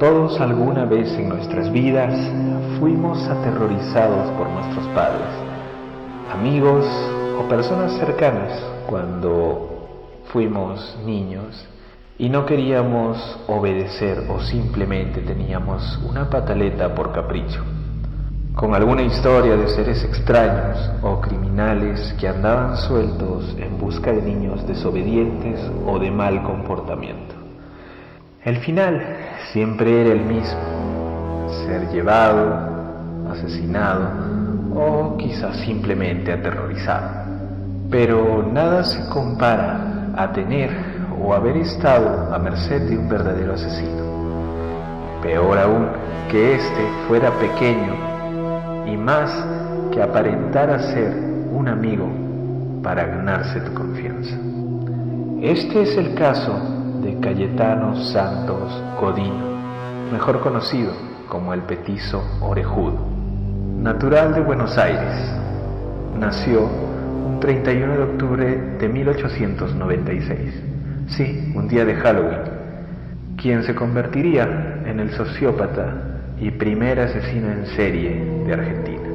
Todos alguna vez en nuestras vidas fuimos aterrorizados por nuestros padres, amigos o personas cercanas cuando fuimos niños y no queríamos obedecer o simplemente teníamos una pataleta por capricho, con alguna historia de seres extraños o criminales que andaban sueltos en busca de niños desobedientes o de mal comportamiento. El final siempre era el mismo: ser llevado, asesinado o quizás simplemente aterrorizado. Pero nada se compara a tener o haber estado a merced de un verdadero asesino. Peor aún, que éste fuera pequeño y más que aparentara ser un amigo para ganarse tu confianza. Este es el caso de Cayetano Santos Godino, mejor conocido como el Petizo Orejudo. Natural de Buenos Aires, nació un 31 de octubre de 1896, sí, un día de Halloween, quien se convertiría en el sociópata y primer asesino en serie de Argentina,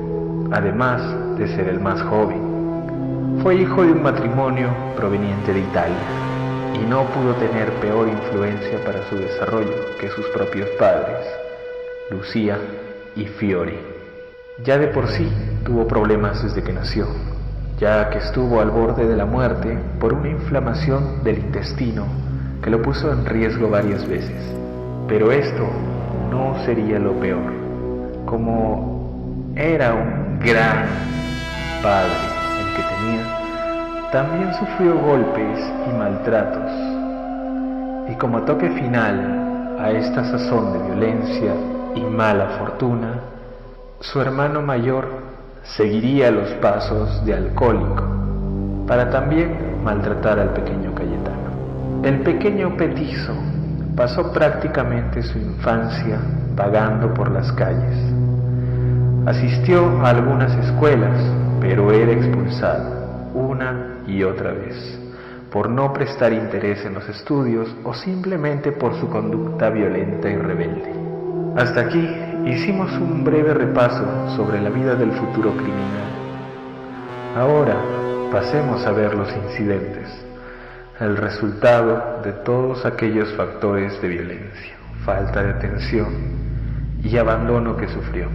además de ser el más joven. Fue hijo de un matrimonio proveniente de Italia y no pudo tener peor influencia para su desarrollo que sus propios padres, Lucía y Fiore. Ya de por sí tuvo problemas desde que nació, ya que estuvo al borde de la muerte por una inflamación del intestino que lo puso en riesgo varias veces. Pero esto no sería lo peor. Como era un gran padre el que tenía, también sufrió golpes y maltratos. Y como toque final a esta sazón de violencia y mala fortuna, su hermano mayor seguiría los pasos de alcohólico para también maltratar al pequeño Cayetano. El pequeño petizo pasó prácticamente su infancia vagando por las calles. Asistió a algunas escuelas, pero era expulsado una y otra vez por no prestar interés en los estudios o simplemente por su conducta violenta y rebelde. Hasta aquí hicimos un breve repaso sobre la vida del futuro criminal. Ahora pasemos a ver los incidentes, el resultado de todos aquellos factores de violencia, falta de atención y abandono que sufrió,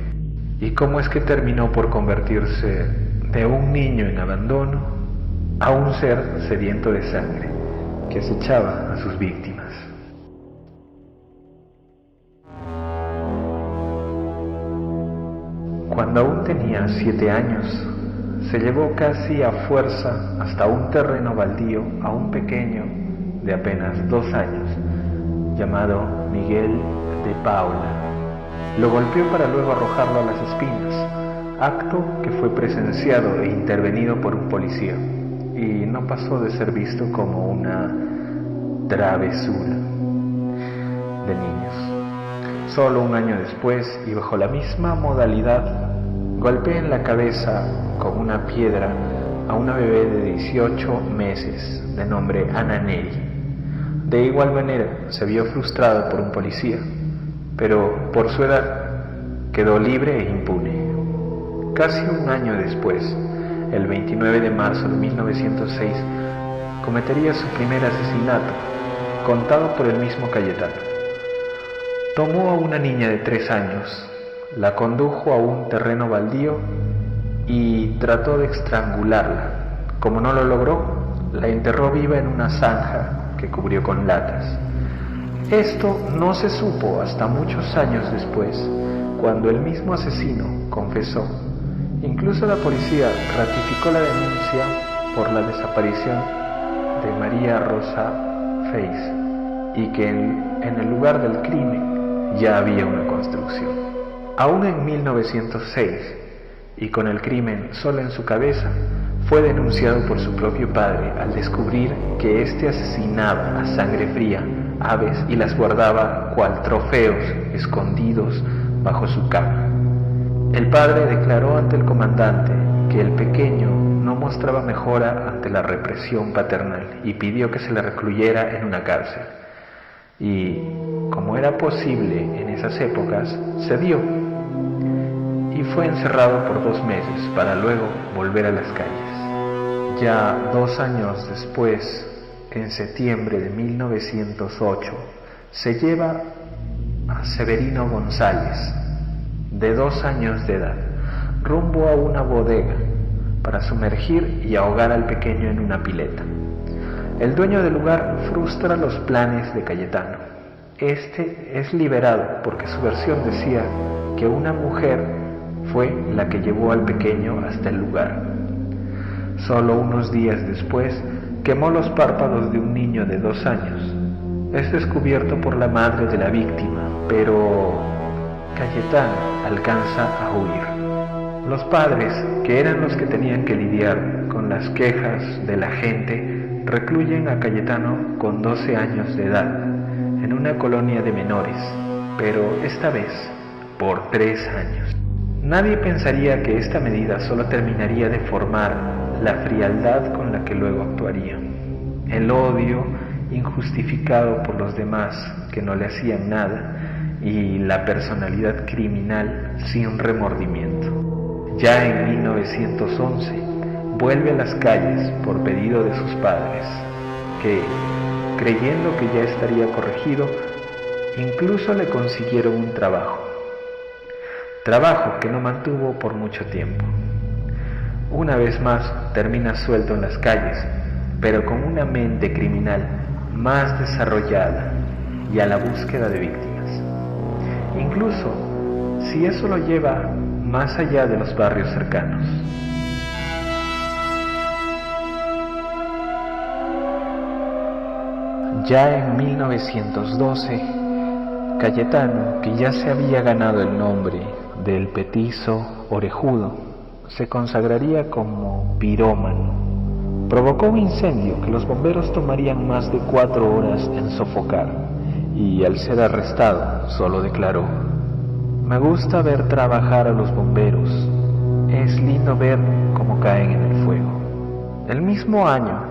y cómo es que terminó por convertirse de un niño en abandono a un ser sediento de sangre que acechaba a sus víctimas. Cuando aún tenía 7 años, se llevó casi a fuerza hasta un terreno baldío a un pequeño de apenas 2 años, llamado Miguel de Paula. Lo golpeó para luego arrojarlo a las espinas, acto que fue presenciado e intervenido por un policía, y no pasó de ser visto como una travesura de niños. Solo un año después, y bajo la misma modalidad, golpeé en la cabeza con una piedra a una bebé de 18 meses de nombre Ana Neri. De igual manera, se vio frustrado por un policía, pero por su edad quedó libre e impune. Casi un año después, el 29 de marzo de 1906, cometería su primer asesinato, contado por el mismo Cayetano. Tomó a una niña de 3 años, la condujo a un terreno baldío y trató de estrangularla. Como no lo logró, la enterró viva en una zanja que cubrió con latas. Esto no se supo hasta muchos años después, cuando el mismo asesino confesó. Incluso la policía ratificó la denuncia por la desaparición de María Rosa Feis y que en el lugar del crimen ya había una construcción. Aún en 1906, y con el crimen solo en su cabeza, fue denunciado por su propio padre al descubrir que éste asesinaba a sangre fría aves y las guardaba cual trofeos escondidos bajo su cama. El padre declaró ante el comandante que el pequeño no mostraba mejora ante la represión paternal y pidió que se le recluyera en una cárcel. Y como como era posible en esas épocas, cedió y fue encerrado por 2 meses para luego volver a las calles. Ya 2 años después, en septiembre de 1908, se lleva a Severino González, de 2 años de edad, rumbo a una bodega para sumergir y ahogar al pequeño en una pileta. El dueño del lugar frustra los planes de Cayetano. Este es liberado porque su versión decía que una mujer fue la que llevó al pequeño hasta el lugar. Solo unos días después, quemó los párpados de un niño de 2 años. Es descubierto por la madre de la víctima, pero Cayetano alcanza a huir. Los padres, que eran los que tenían que lidiar con las quejas de la gente, recluyen a Cayetano con 12 años de edad en una colonia de menores, pero esta vez por 3 años. Nadie pensaría que esta medida solo terminaría de formar la frialdad con la que luego actuaría. El odio injustificado por los demás que no le hacían nada y la personalidad criminal sin remordimiento. Ya en 1911 vuelve a las calles por pedido de sus padres, que, creyendo que ya estaría corregido, incluso le consiguieron un trabajo que no mantuvo por mucho tiempo. Una vez más termina suelto en las calles, pero con una mente criminal más desarrollada y a la búsqueda de víctimas. Incluso si eso lo lleva más allá de los barrios cercanos. Ya en 1912, Cayetano, que ya se había ganado el nombre del petizo orejudo, se consagraría como pirómano. Provocó un incendio que los bomberos tomarían más de 4 horas en sofocar, y al ser arrestado solo declaró: "Me gusta ver trabajar a los bomberos, es lindo ver cómo caen en el fuego". El mismo año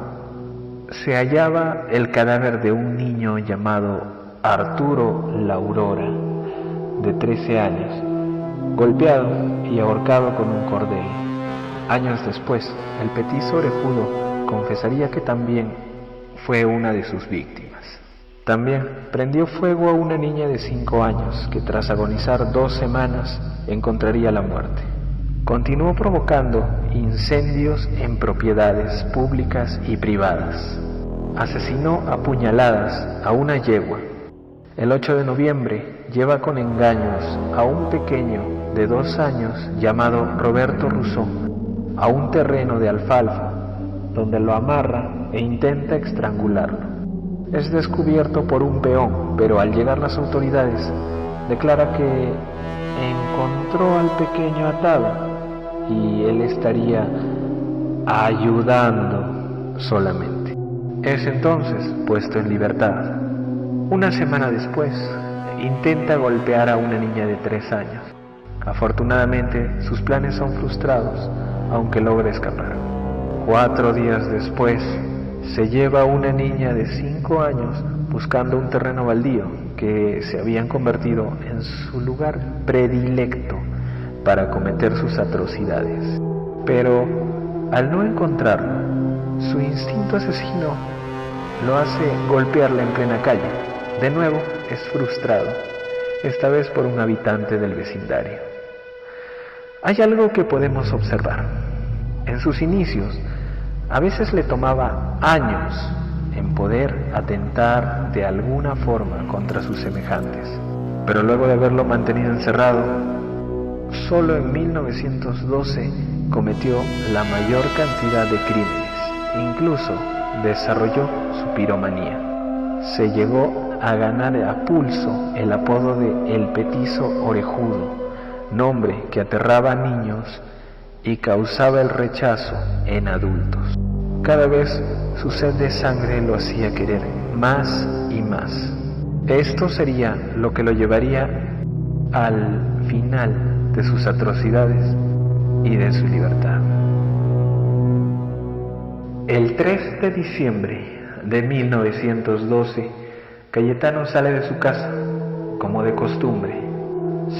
se hallaba el cadáver de un niño llamado Arturo Laurora, de 13 años, golpeado y ahorcado con un cordel. Años después, el petizo orejudo confesaría que también fue una de sus víctimas. También prendió fuego a una niña de 5 años que tras agonizar 2 semanas encontraría la muerte. Continuó provocando incendios en propiedades públicas y privadas. Asesinó a puñaladas a una yegua. El 8 de noviembre lleva con engaños a un pequeño de 2 años llamado Roberto Rousseau a un terreno de alfalfa, donde lo amarra e intenta estrangularlo. Es descubierto por un peón, pero al llegar las autoridades declara que encontró al pequeño atado y él estaría ayudando solamente. Es entonces puesto en libertad. Una semana después, intenta golpear a una niña de 3 años. Afortunadamente, sus planes son frustrados, aunque logra escapar. 4 días después, se lleva a una niña de 5 años buscando un terreno baldío que se habían convertido en su lugar predilecto para cometer sus atrocidades. Pero al no encontrarlo, su instinto asesino lo hace golpearla en plena calle. De nuevo es frustrado, esta vez por un habitante del vecindario. Hay algo que podemos observar. En sus inicios, a veces le tomaba años en poder atentar de alguna forma contra sus semejantes, pero luego de haberlo mantenido encerrado, solo en 1912 cometió la mayor cantidad de crímenes. Incluso desarrolló su piromanía. Se llegó a ganar a pulso el apodo de El Petizo Orejudo, nombre que aterraba a niños y causaba el rechazo en adultos. Cada vez su sed de sangre lo hacía querer más y más. Esto sería lo que lo llevaría al final de sus atrocidades y de su libertad. El 3 de diciembre de 1912, Cayetano sale de su casa como de costumbre,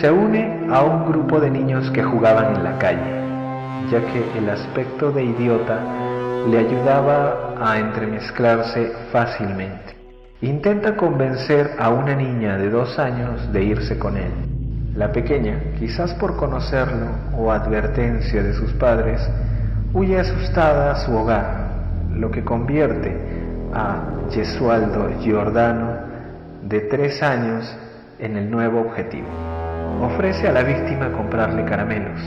se une a un grupo de niños que jugaban en la calle, ya que el aspecto de idiota le ayudaba a entremezclarse fácilmente. Intenta convencer a una niña de 2 años de irse con él. La pequeña, quizás por conocerlo o advertencia de sus padres, huye asustada a su hogar, lo que convierte a Gesualdo Giordano, de 3 años, en el nuevo objetivo. Ofrece a la víctima comprarle caramelos.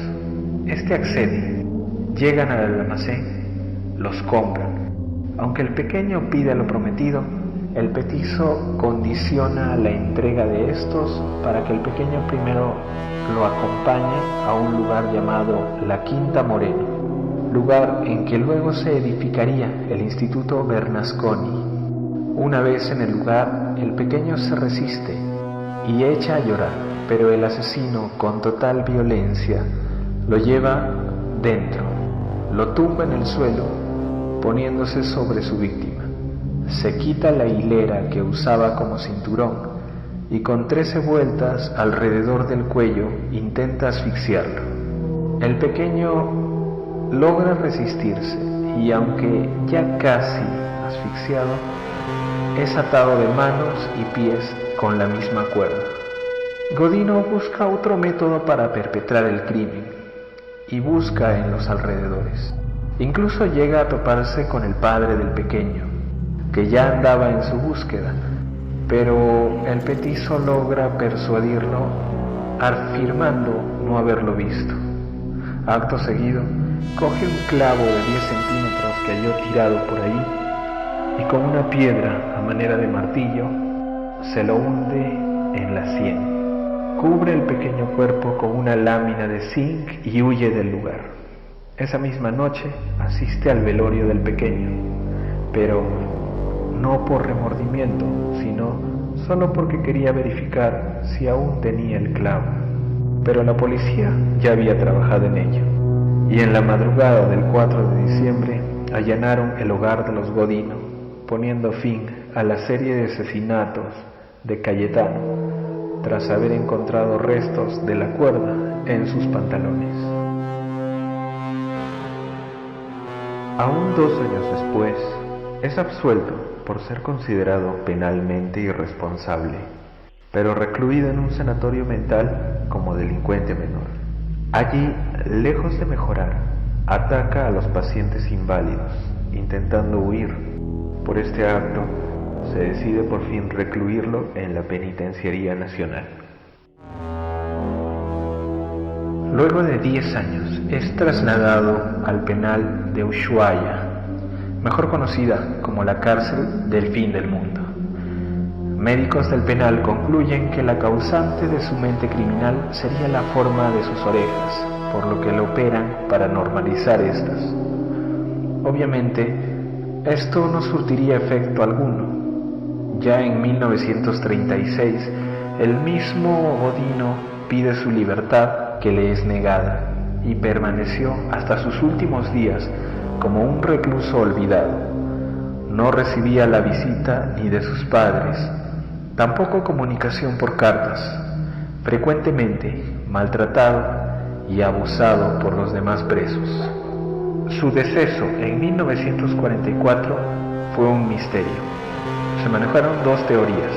Este accede. Llegan al almacén, los compran. Aunque el pequeño pide lo prometido, el petizo condiciona la entrega de estos para que el pequeño primero lo acompañe a un lugar llamado La Quinta Moreno, lugar en que luego se edificaría el Instituto Bernasconi. Una vez en el lugar, el pequeño se resiste y echa a llorar, pero el asesino, con total violencia, lo lleva dentro, lo tumba en el suelo, poniéndose sobre su víctima. Se quita la hilera que usaba como cinturón y con 13 vueltas alrededor del cuello intenta asfixiarlo. El pequeño logra resistirse y, aunque ya casi asfixiado, es atado de manos y pies con la misma cuerda. Godino busca otro método para perpetrar el crimen y busca en los alrededores. Incluso llega a toparse con el padre del pequeño, que ya andaba en su búsqueda, pero el petizo logra persuadirlo afirmando no haberlo visto. Acto seguido, coge un clavo de 10 centímetros que halló tirado por ahí y con una piedra a manera de martillo se lo hunde en la sien. Cubre el pequeño cuerpo con una lámina de zinc y huye del lugar. Esa misma noche asiste al velorio del pequeño, pero no por remordimiento, sino solo porque quería verificar si aún tenía el clavo. Pero la policía ya había trabajado en ello, y en la madrugada del 4 de diciembre allanaron el hogar de los Godino, poniendo fin a la serie de asesinatos de Cayetano, tras haber encontrado restos de la cuerda en sus pantalones. Aún 2 años después, es absuelto por ser considerado penalmente irresponsable, pero recluido en un sanatorio mental como delincuente menor. Allí, lejos de mejorar, ataca a los pacientes inválidos, intentando huir. Por este acto, se decide por fin recluirlo en la Penitenciaría Nacional. Luego de 10 años, es trasladado al penal de Ushuaia, mejor conocida como la cárcel del fin del mundo. Médicos del penal concluyen que la causante de su mente criminal sería la forma de sus orejas, por lo que lo operan para normalizar estas. Obviamente, esto no surtiría efecto alguno. Ya en 1936, el mismo Godino pide su libertad, que le es negada, y permaneció hasta sus últimos días como un recluso olvidado. No recibía la visita ni de sus padres, tampoco comunicación por cartas, frecuentemente maltratado y abusado por los demás presos. Su deceso en 1944 fue un misterio. Se manejaron 2 teorías: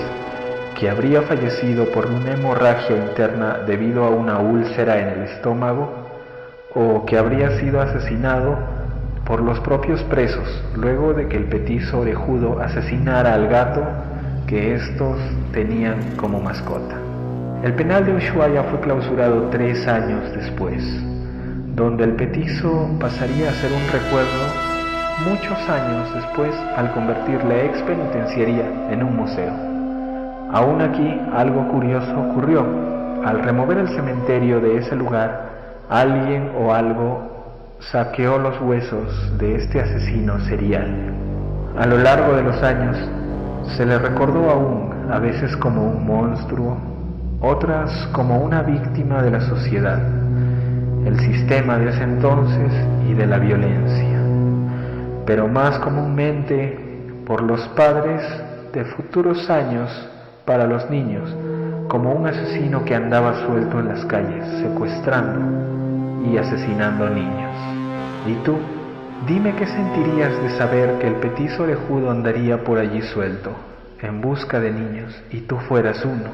que habría fallecido por una hemorragia interna debido a una úlcera en el estómago, o que habría sido asesinado por los propios presos luego de que el petizo orejudo asesinara al gato que estos tenían como mascota. El penal de Ushuaia fue clausurado 3 años después, donde el petizo pasaría a ser un recuerdo muchos años después al convertir la ex penitenciaría en un museo. Aún aquí algo curioso ocurrió. Al remover el cementerio de ese lugar, alguien o algo saqueó los huesos de este asesino serial. A lo largo de los años se le recordó aún, a veces como un monstruo, otras como una víctima de la sociedad, el sistema de ese entonces y de la violencia, pero más comúnmente por los padres de futuros años para los niños, como un asesino que andaba suelto en las calles, secuestrando y asesinando niños. ¿Y tú? Dime qué sentirías de saber que el petiso orejudo andaría por allí suelto, en busca de niños, y tú fueras uno,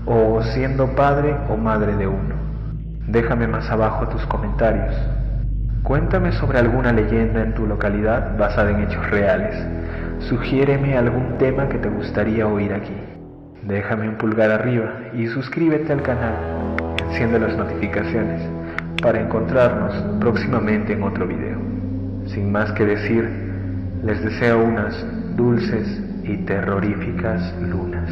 o siendo padre o madre de uno. Déjame más abajo tus comentarios. Cuéntame sobre alguna leyenda en tu localidad basada en hechos reales. Sugiéreme algún tema que te gustaría oír aquí. Déjame un pulgar arriba y suscríbete al canal. Enciende las notificaciones para encontrarnos próximamente en otro video. Sin más que decir, les deseo unas dulces y terroríficas lunas.